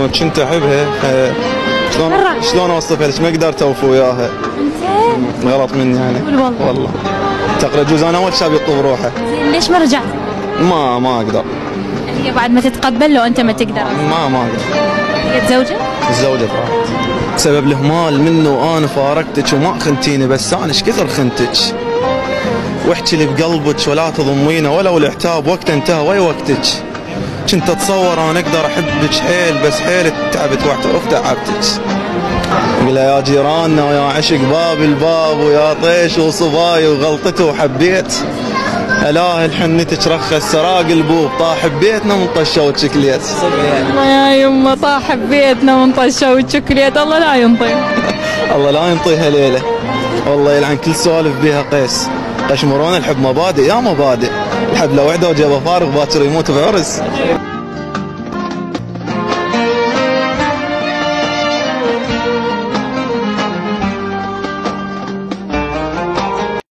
يوم كنت احبها شلون اوصفها لك؟ ما قدرت اوفي وياها. انت غلط مني يعني. والله تقريبا جوز انا اول شاب يطلب روحه. زين ليش ما رجعت؟ ما اقدر. هي بعد ما تتقبل لو انت ما تقدر؟ ما اقدر. هي تزوجت؟ تزوجت بسبب الاهمال منه، وانا فارقتك وما خنتيني، بس انا ايش كثر خنتك. واحكي اللي بقلبك ولا تضمينه، ولو العتاب وقت انتهى وي وقتك. كنت اتصور انا اقدر احبك حيل، بس حيل تعبت واعترف تعبتك. قل يا جيراننا ويا عشق باب الباب ويا طيش وصباي وغلطته وحبيت. الا الحنتك رخص سراق البوب، طاح ببيتنا ومطشه وتشكليت. الله يا يمه طاح ببيتنا ومطشه وتشكليت، الله لا ينطيه. الله لا ينطيها ليله. والله يلعن كل سوالف بيها قيس. قشمرون الحب مبادئ يا مبادئ. الحب لو وحده وجابه فارغ باكر يموت بعرس.